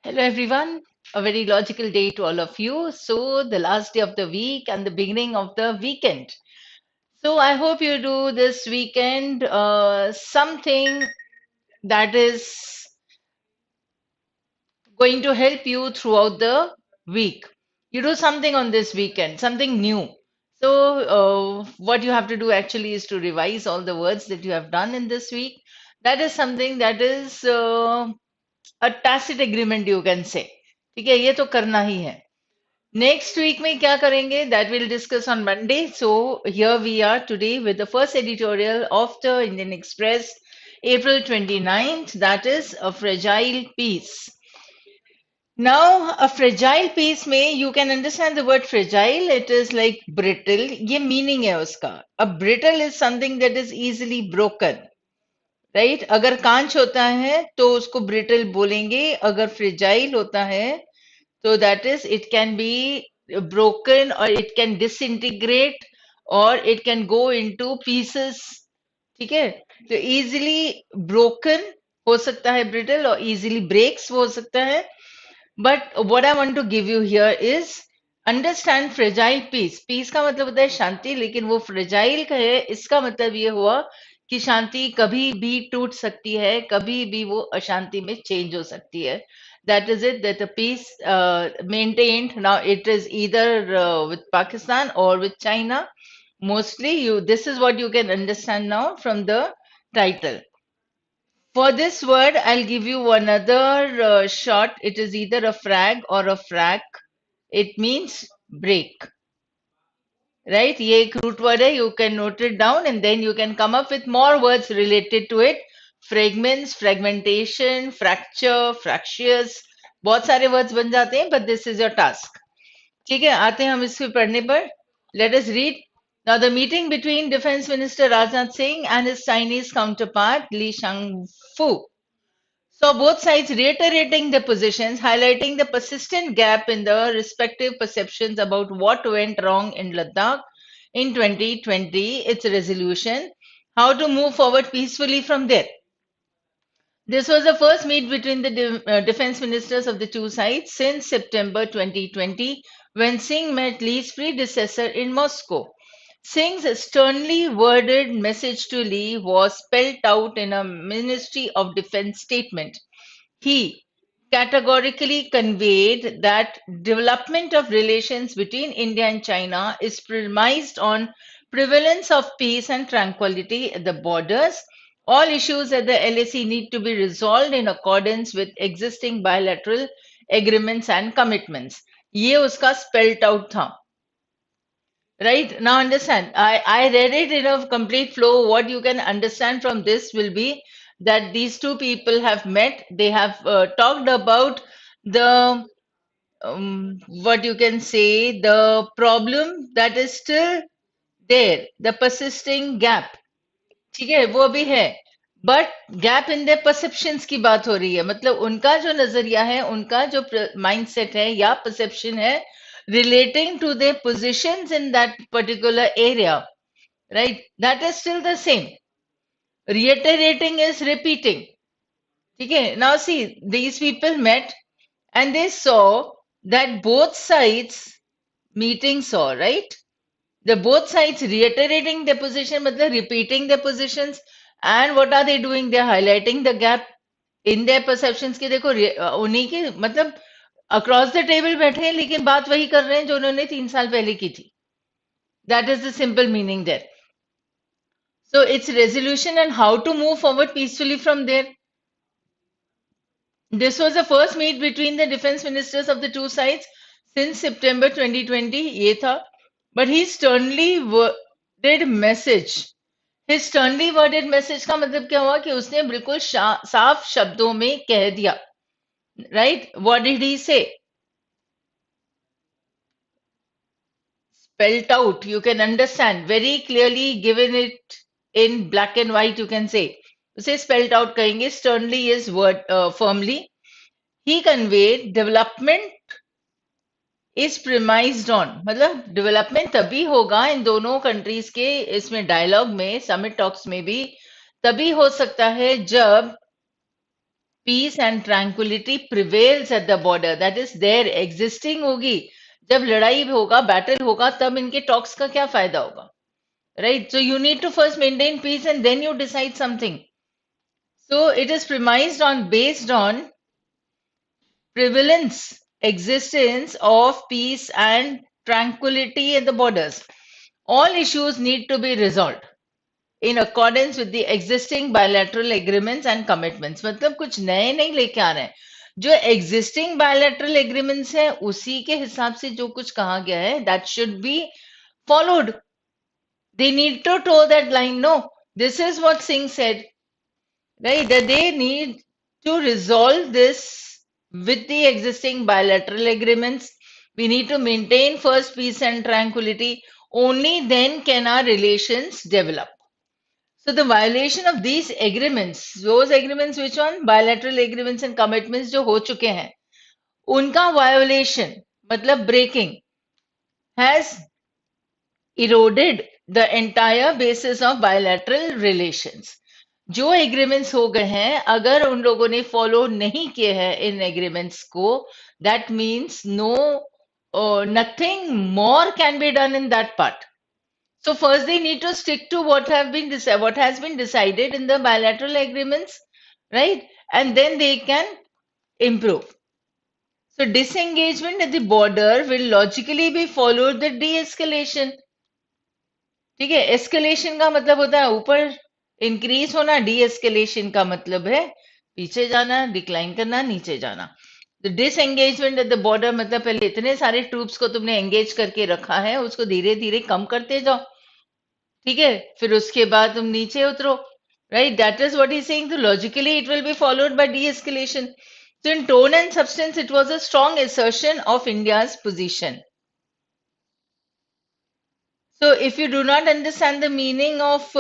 Hello, everyone. A very logical day to all of you. So, the last day of the week and the beginning of the weekend. So, I hope you do this weekend something that is going to help you throughout the week. You do something on this weekend, something new. So, what you have to do actually is to revise all the words that you have done in this week. That is something that is a tacit agreement, you can say. ठीक है ये तो करना ही है next week में क्या करेंगे that will discuss on Monday so here we are today with the first editorial of the Indian Express April 29th, that is a fragile piece. Now, a fragile piece में you can understand the word fragile, it is like brittle. ये meaning है उसका. A brittle is something that is easily broken. Right अगर कांच होता है तो उसको ब्रिटल बोलेंगे अगर फ्रिजाइल होता है तो that is it can be broken और इट कैन डिसइंटीग्रेट और it can go into pieces ठीक है तो इजीली ब्रोकन हो सकता है ब्रिटल और इजीली ब्रेक्स हो सकता है but what I want to give you here is understand fragile peace peace का मतलब होता है शांति लेकिन वो फ्रेजाइल का है इसका मतलब ये हुआ कि शांति कभी भी टूट सकती है कभी भी वो अशांति में चेंज हो सकती है that is it that the peace maintained now it is either with Pakistan or with China mostly you this is what you can understand now from the title for this word, I'll give you another short. It is either a frag or a frac. It means break. Right? ये एक root word है. You can note it down and then you can come up with more words related to it. Fragments, fragmentation, fracture, fractious. बहुत सारे words बन जाते हैं, but this is your task. ठीक है आते हैं हम इसको पढ़ने पर let us read now the meeting between defense minister Rajnath Singh and his Chinese counterpart Li Shangfu saw both sides reiterating their positions highlighting the persistent gap in the respective perceptions about what went wrong in Ladakh in 2020 its resolution how to move forward peacefully from there. This was the first meet between the defense ministers of the two sides since September 2020, when Singh met Lee's predecessor in Moscow. Singh's sternly worded message to Lee was spelled out in a Ministry of Defense statement. He categorically conveyed that development of relations between India and China is premised on prevalence of peace and tranquility at the borders. All issues at the LAC need to be resolved in accordance with existing bilateral agreements and commitments. ये उसका spelled out था. Right now, understand. I read it in a complete flow. What you can understand from this will be that these two people have met. They have talked about the what you can say the problem that is still there, the persisting gap. ठीक है वो भी है but gap in the perceptions की बात हो रही है मतलब उनका जो नजरिया है उनका जो माइंडसेट है या परसेप्शन है relating to their positions in that particular area right that is still the same reiterating is repeating okay now see these people met and they saw that both sides meeting saw right the both sides reiterating their position matlab repeating their positions and what are they doing they're highlighting the gap in their perceptions ki dekho उन्हीं की मतलब across the table बैठे हैं लेकिन बात वही कर रहे हैं जो उन्होंने 3 साल पहले की थी that is the simple meaning there so it's resolution and how to move forward peacefully from there this was the first meet between the defence ministers of the two sides since September 2020 ये था but he sternly worded message his sternly worded message का मतलब क्या हुआ कि उसने बिल्कुल साफ शब्दों में कह दिया राइट व्हाट डिड ही से spelled out you can understand very clearly given it in black and white you can say उसे spelled out कहेंगे sternly is word firmly he conveyed development is premised on मतलब development तभी होगा इन दोनों countries के इसमें dialogue में summit talks में भी तभी हो सकता है जब peace and tranquility prevails at the border. That is there existing होगी. जब लड़ाई होगा, battle होगा, तब इनके talks का क्या फायदा होगा? Right? So you need to first maintain peace and then you decide something. So it is premised on, based on prevalence, existence of peace and tranquility at the borders. All issues need to be resolved in accordance with the existing bilateral agreements and commitments. मतलब कुछ नए नहीं लेके आ रहे हैं. जो existing bilateral agreements है उसी के हिसाब से जो कुछ कहा गया है that should be followed. They need to toe that line. No, this is what Singh said, right? That they need to resolve this with the existing bilateral agreements. We need to maintain first peace and tranquility. Only then can our relations develop. So the violation of these agreements, those agreements which one? Bilateral agreements and commitments जो हो चुके हैं, उनका violation, मतलब breaking, has eroded the entire basis of bilateral relations. जो agreements हो गए हैं अगर उन लोगों ने फॉलो नहीं किए हैं इन एग्रीमेंट्स को that means no nothing more can be done in that part. So first they need to stick to what has been decided in the bilateral agreements, right? And then they can improve. So disengagement at the border will logically be followed the de-escalation. ठीक है, escalation का मतलब होता है ऊपर increase होना, D escalation का मतलब है पीछे जाना, डिक्लाइन करना, नीचे जाना. The disengagement at the border मतलब पहले इतने सारे ट्रूप्स को तुमने एंगेज करके रखा है उसको धीरे धीरे कम करते जाओ, ठीक है, फिर उसके बाद तुम नीचे उतरो, right? That is what he saying. तो logically it will be followed by deescalation. So in tone and substance, it was a strong assertion of India's position. So if you do not understand the meaning of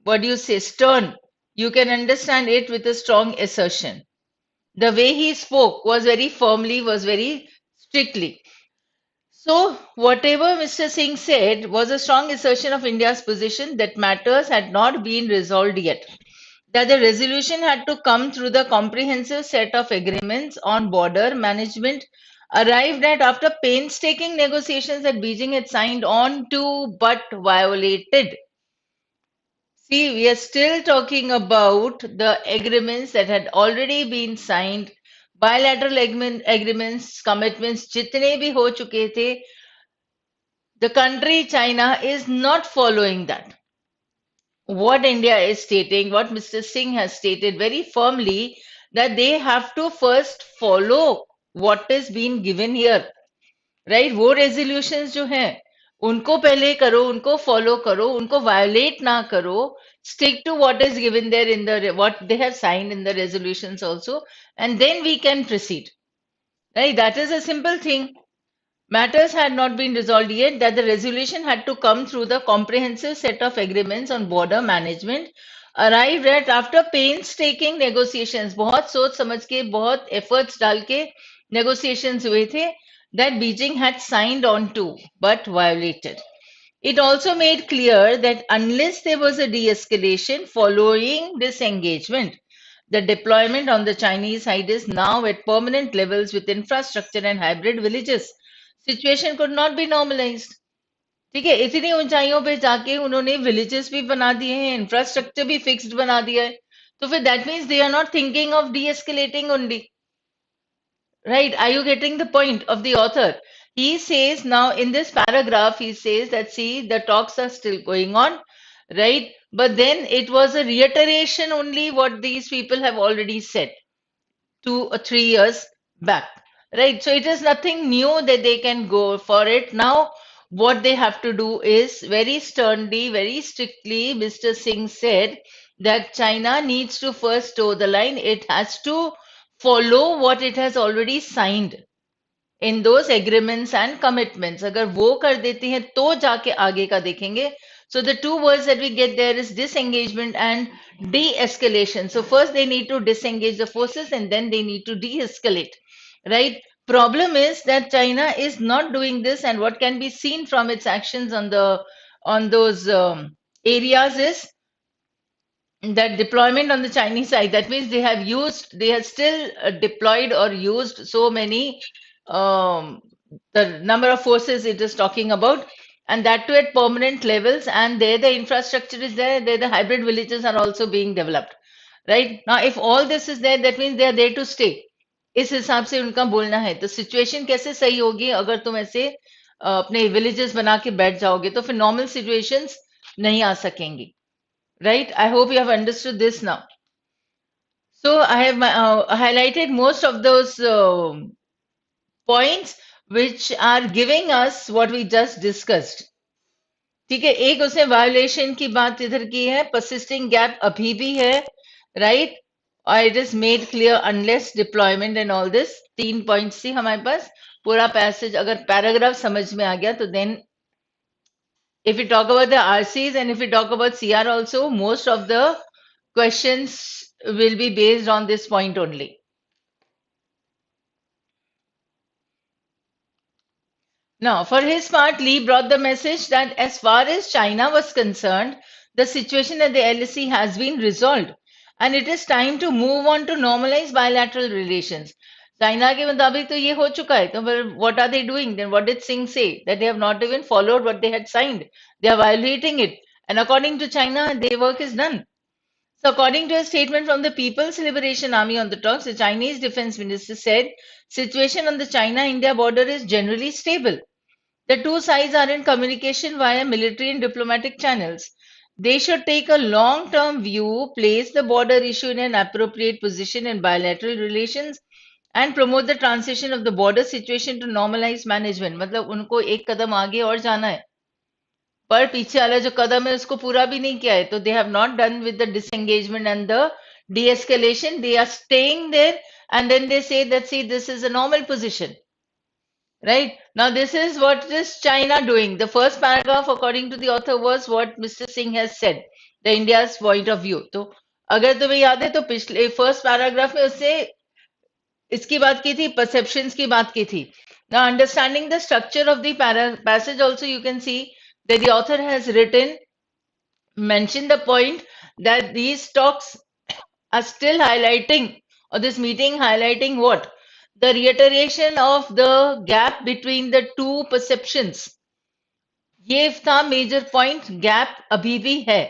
what do you say, stern, you can understand it with a strong assertion. The way he spoke was very firmly, was very strictly. So whatever Mr. Singh said was a strong assertion of India's position that matters had not been resolved yet, that the resolution had to come through the comprehensive set of agreements on border management arrived at after painstaking negotiations that Beijing had signed on to but violated. See, we are still talking about the agreements that had already been signed, bilateral agreements, commitments, jitne bhi ho chuke the. The country China is not following that. What India is stating, what Mr. Singh has stated very firmly, that they have to first follow what is being given here, right? वो resolutions जो हैं, उनको पहले करो, उनको follow करो, उनको violate ना करो, stick to what is given there in the, what they have signed in the resolutions also, and then we can proceed, right? That is a simple thing. Matters had not been resolved yet, that the resolution had to come through the comprehensive set of agreements on border management, arrived at after painstaking negotiations, बहुत सोच समझ के, बहुत efforts डाल के negotiations हुए थे, that Beijing had signed on to, but violated. It also made clear that unless there was a de-escalation following this engagement, the deployment on the Chinese side is now at permanent levels with infrastructure and hybrid villages. Situation could not be normalized. ठीक है, इतनी ऊंचाइयों पे जाके उन्होंने villages भी बना दिए हैं, इंफ्रास्ट्रक्चर भी फिक्स्ड बना दिया है, तो फिर that means they are not thinking of de escalating only. Right? Are you getting the point of the author? He says now in this paragraph, he says that see, the talks are still going on, right? But then it was a reiteration only what these people have already said 2 or 3 years back, right? So it is nothing new that they can go for it. Now, what they have to do is very sternly, very strictly, Mr. Singh said that China needs to first toe the line. It has to follow what it has already signed in those agreements and commitments. अगर वो कर देती हैं तो जाके आगे का देखेंगे. So the two words that we get there is disengagement and de-escalation. So first they need to disengage the forces and then they need to de-escalate, right? Problem is that China is not doing this, and what can be seen from its actions on those areas is that deployment on the Chinese side, that means they have still deployed or used so many, um, the number of forces it is talking about, and that too at permanent levels. And there the infrastructure is there the hybrid villages are also being developed. Right now, if all this is there, that means they are there to stay. इस हिसाब से उनका बोलना है, तो situation कैसे सही होगी अगर तुम ऐसे अपने विलेजेस बना के बैठ जाओगे, तो फिर नॉर्मल सिचुएशंस नहीं आ सकेंगी. Right? I hope you have understood this now. So I have highlighted most of those points which are giving us what we just discussed. ठीक है, एक उसने वायोलेशन की बात इधर की है, persisting gap अभी भी है, right? और it is made clear unless deployment and all this. 3 points थी हमारे पास. पूरा पैसेज अगर पैराग्राफ समझ में आ गया तो then if we talk about the RCs and if we talk about CR also, most of the questions will be based on this point only. Now, for his part, Lee brought the message that as far as China was concerned, the situation at the LSE has been resolved and it is time to move on to normalize bilateral relations. China के मुताबिक तो ये हो चुका है, तो फिर what are they doing? Then what did Singh say? That they have not even followed what they had signed. They are violating it. And according to China, their work is done. So, according to a statement from the People's Liberation Army on the talks, the Chinese defense minister said, situation on the China-India border is generally stable. The two sides are in communication via military and diplomatic channels. They should take a long-term view, place the border issue in an appropriate position in bilateral relations, and promote the transition of the border situation to normalized management. मतलब उनको एक कदम आगे और जाना है. पर पीछे वाला जो कदम है उसको पूरा भी नहीं किया है, तो they have not done with the disengagement and the de-escalation. They are staying there and then they say that see this is a normal position. Right now, this is what is China doing. The first paragraph, according to the author, was what Mr. Singh has said, the India's point of view. तो अगर तुम्हें याद है तो पिछले first paragraph में उससे इसकी बात की थी, perceptions की बात की थी. Now, understanding the structure of the passage, also you can see that the author has written, mentioned the point that these talks are still highlighting, or this meeting highlighting what? The reiteration of the gap between the two perceptions. ये था major point, gap अभी भी है.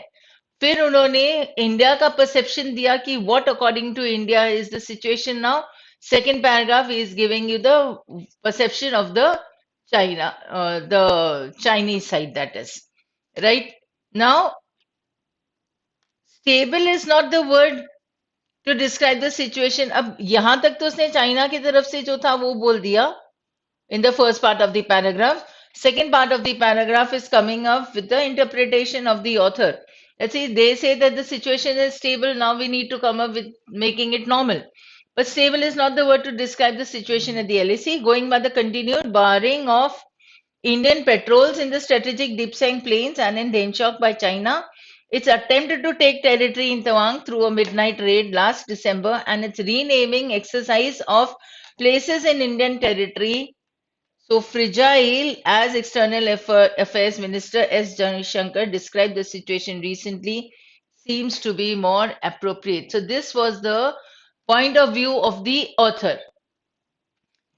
फिर उन्होंने India का perception दिया कि what according to India is the situation now. Second paragraph is giving you the perception of the China, the Chinese side, that is right. Now stable is not the word to describe the situation. अब यहां तक तो उसने China की तरफ से जो था वो बोल दिया in the first part of the paragraph. Second part of the paragraph is coming up with the interpretation of the author. Let's see, they say that the situation is stable. Now we need to come up with making it normal. But stable is not the word to describe the situation at the LAC. Going by the continued barring of Indian patrols in the strategic Dipsang Plains and in Denchok by China, its attempted to take territory in Tawang through a midnight raid last December, and its renaming exercise of places in Indian territory so fragile, as External Affairs Minister S. Jaishankar described the situation recently, seems to be more appropriate. So this was the point of view of the author.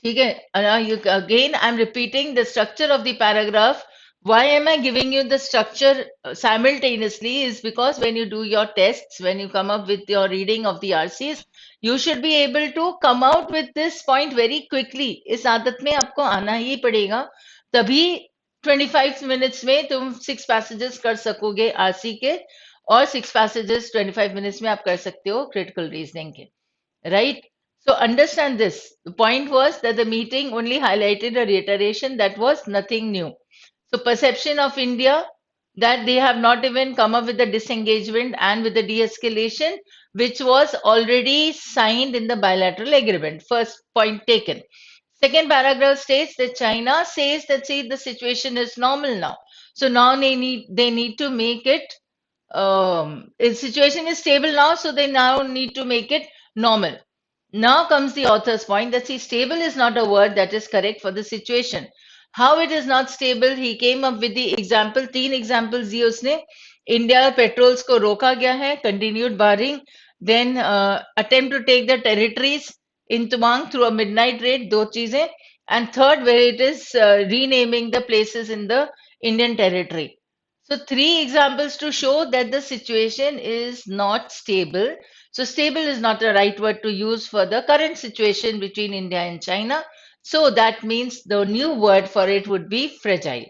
Okay, again, I'm repeating the structure of the paragraph. Why am I giving you the structure simultaneously? Is because when you do your tests, when you come up with your reading of the RCs, you should be able to come out with this point very quickly. इस आदत में आपको आना ही पड़ेगा, तभी 25 minutes में तुम 6 passages कर सकोगे RC के, और 6 passages 25 minutes में आप कर सकते हो critical reasoning के, right? So understand this. The point was that the meeting only highlighted a reiteration that was nothing new. So perception of India that they have not even come up with the disengagement and with the de-escalation, which was already signed in the bilateral agreement. First point taken. Second paragraph states that China says that see the situation is normal now. So now they need to make it the situation is stable now, so they now need to make it normal. Now comes the author's point that see, stable is not a word that is correct for the situation. How it is not stable? He came up with the example, 3 examples दिए उसने. India patrols को रोका गया है, continued barring, then attempt to take the territories in Tawang through a midnight raid, दो चीजें, and third where it is renaming the places in the Indian territory. So three examples to show that the situation is not stable. So stable is not the right word to use for the current situation between India and China. So that means the new word for it would be fragile.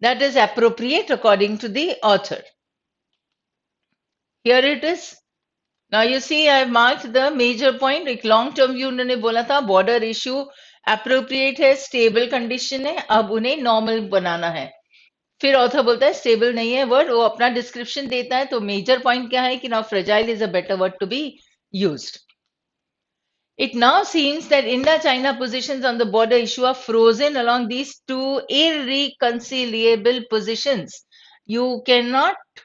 That is appropriate according to the author. Here it is. Now you see I have marked the major point. एक long term view उन्होंने बोला था, border issue appropriate है, stable condition है, अब उन्हें normal बनाना है. फिर ऑथर बोलता है स्टेबल नहीं है वर्ड, वो अपना डिस्क्रिप्शन देता है. तो मेजर पॉइंट क्या है कि now fragile is a better word to be used. It now seems that India-China positions on the border issue are frozen along these two irreconcilable positions. You cannot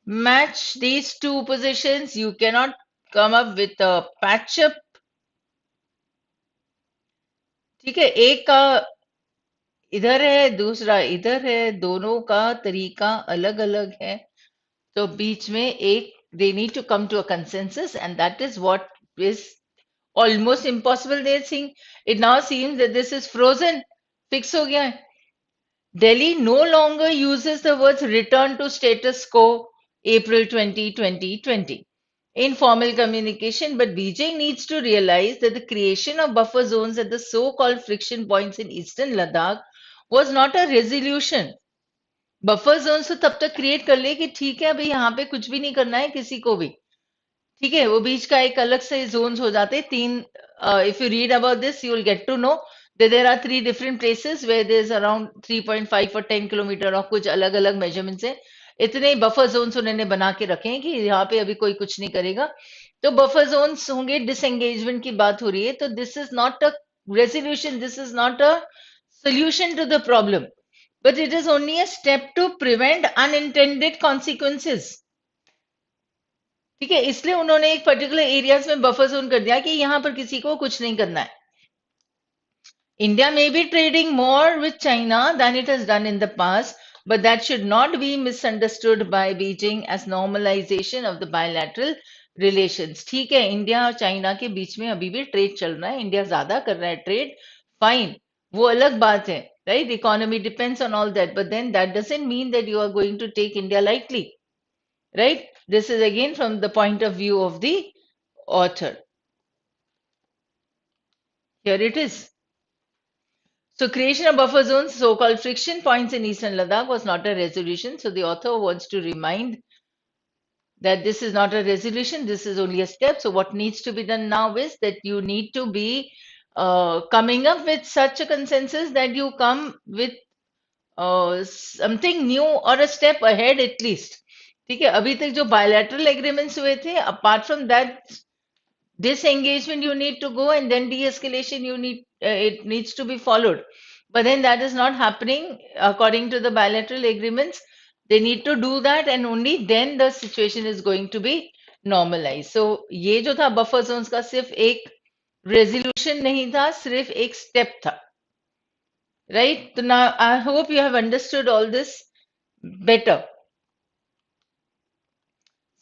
match these two positions. You cannot come up with a patch-up. ठीक है, एक का इधर है, दूसरा इधर है, दोनों का तरीका अलग अलग है. तो बीच में एक they need to come to a consensus, and that is what is almost impossible. They're saying it now seems that this is frozen, fix हो गया है. Delhi no longer uses the words return to status quo April 2020 in formal communication, but Beijing needs to realize that the creation of buffer zones at the so-called friction points in eastern Ladakh was not a resolution. Buffer zone तो तब तक create कर ले कि ठीक है अभी यहाँ पे कुछ भी नहीं करना है किसी को भी, ठीक है, वो बीच का एक अलग से जोन्स हो जाते हैं तीन. If you read about this you will get to know there are three different places where there is around 3.5 और 10 किलोमीटर और कुछ अलग अलग मेजरमेंट्स है. इतने बफर जोन्स उन्होंने बना के रखे हैं कि यहाँ पे अभी कोई कुछ नहीं करेगा. तो बफर जोन्स होंगे, डिसएंगेजमेंट की बात हो रही है. तो this is not a resolution, this is not a solution to the problem, but it is only a step to prevent unintended consequences. ठीक है, इसलिए उन्होंने एक पर्टिकुलर एरियाज में बफर जोन कर दिया कि यहां पर किसी को कुछ नहीं करना है. India may be trading more with China than it has done in the past, but that should not be misunderstood by Beijing as normalization of the bilateral relations. ठीक है, इंडिया और चाइना के बीच में अभी भी ट्रेड चल रहा है, इंडिया ज्यादा कर रहा है ट्रेड, फाइन, वो अलग बात है, right? Economy depends on all that, but then that doesn't mean that you are going to take India lightly, right? This is again from the point of view of the author. Here it is. So creation of buffer zones, so-called friction points in eastern Ladakh was not a resolution. So the author wants to remind that this is not a resolution, this is only a step. So what needs to be done now is that you need to be coming up with such a consensus that you come with something new or a step ahead at least. ठीक है, अभी तक जो bilateral agreements हुए थे, apart from that disengagement you need to go, and then de-escalation you need it needs to be followed, but then that is not happening according to the bilateral agreements. They need to do that, and only then the situation is going to be normalized. So ये जो था buffer zones का सिर्फ एक resolution नहीं था, सिर्फ एक step था, right? So now I hope you have understood all this better.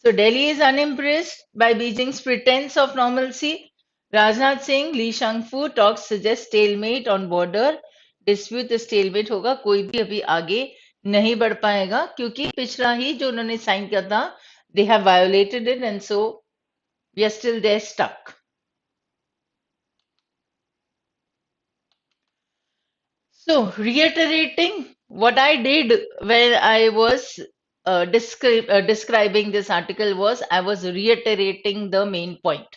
So Delhi is unimpressed by Beijing's pretense of normalcy. Rajnath Singh, Li Shangfu talks suggest stalemate on border dispute. Stalemate होगा, कोई भी अभी आगे नहीं बढ़ पाएगा क्योंकि पिछला ही जो उन्होंने साइन किया था, they have violated it, and so we are still there stuck. So reiterating what I did when I was describing this article was I was reiterating the main point.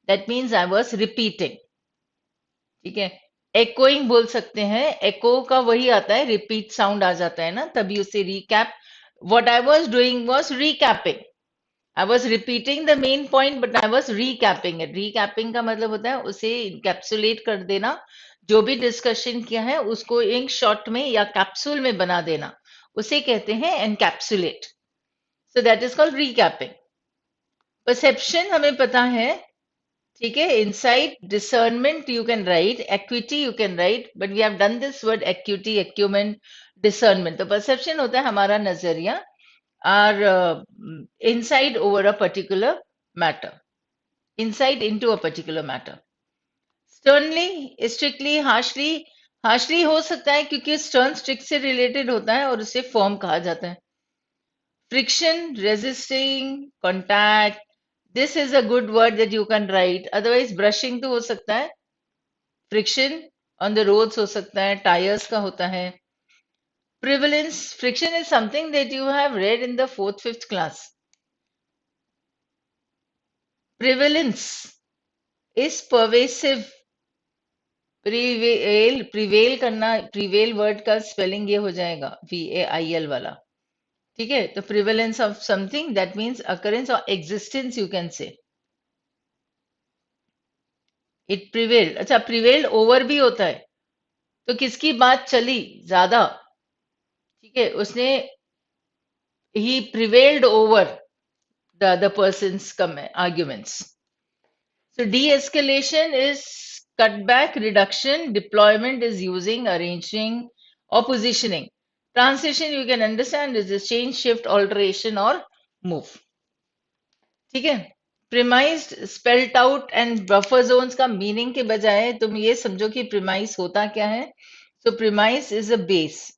That means I was repeating. ठीक है, echoing बोल सकते हैं, echo का वही आता है, repeat sound आ जाता है ना, तभी उसे recap. What I was doing was recapping. I was repeating the main point, but I was recapping it. Recapping का मतलब होता है उसे encapsulate कर देना, जो भी डिस्कशन किया है उसको एक शॉर्ट में या कैप्सूल में बना देना, उसे कहते हैं encapsulate. So that is called recapping. Perception हमें पता है ठीक है, insight, discernment you can write, equity you can write, but we have done this word equity, acumen, discernment. तो perception होता है हमारा नजरिया, our insight over a particular matter, insight into a particular matter. Sternly, strictly, harshly, harshly हो सकता है क्योंकि stern strict से related होता है और उसे firm कहा जाता है. Friction, resisting, contact. This is a good word that you can write. Otherwise, brushing तो हो सकता है. Friction on the roads हो सकता है. Tires का होता है. Prevalence. Friction is something that you have read in the 4th, 5th class. Prevalence is pervasive. Prevail करना, prevail word का spelling ये हो जाएगा, VAIL वाला. ठीक है, तो prevalence of something, that means occurrence or existence you can say. It prevailed. अच्छा, prevailed over भी होता है. तो किसकी बात चली ज्यादा, ठीक है, उसने he prevailed over the other person's arguments. So de-escalation is cutback, reduction. Deployment is using, arranging, or positioning. Transition you can understand is a change, shift, alteration, or move. ठीक है. Premised, spelled out and buffer zones का meaning के बजाय तुम ये समझो कि premise होता क्या है. So premise is a base,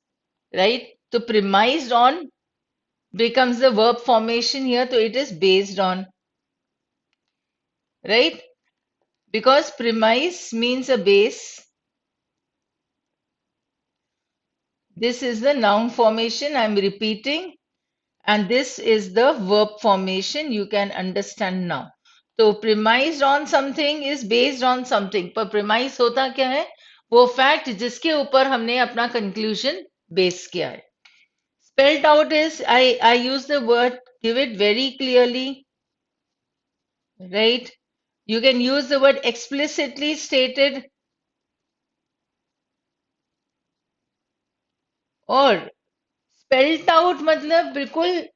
right? So premised on becomes the verb formation here. So it is based on, right? Because premise means a base. This is the noun formation I'm repeating. And this is the verb formation you can understand now. So premised on something is based on something. पर premise होता क्या है? वो fact जिसके ऊपर हमने अपना conclusion base किया है. Spelled out is, I use the word, give it very clearly, right? You can use the word explicitly stated और spelled out मतलब बिल्कुल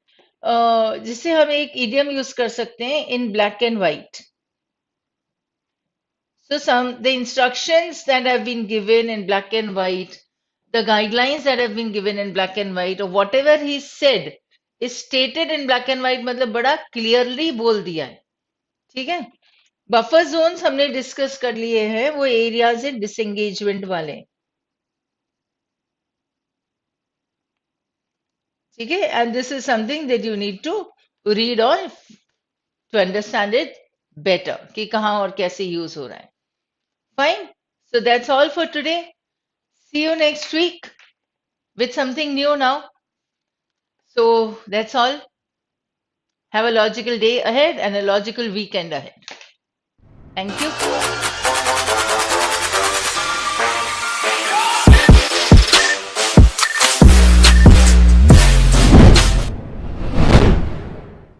जिसे हम एक idiom use कर सकते हैं in black and white. So the instructions that have been given in black and white, the guidelines that have been given in black and white, or whatever he said is stated in black and white मतलब बड़ा clearly बोल दिया है. ठीक है. Buffer Jones हमने discuss कर लिए हैं, वो एरियाज है डिसएंगेजमेंट वाले. ठीक है. And this is something that you need to read on to understand it better कि कहाँ और कैसे यूज हो रहा है. Fine. So that's all for today. See you next week with something new now. So that's all. Have a logical day ahead and a logical weekend ahead. Thank you.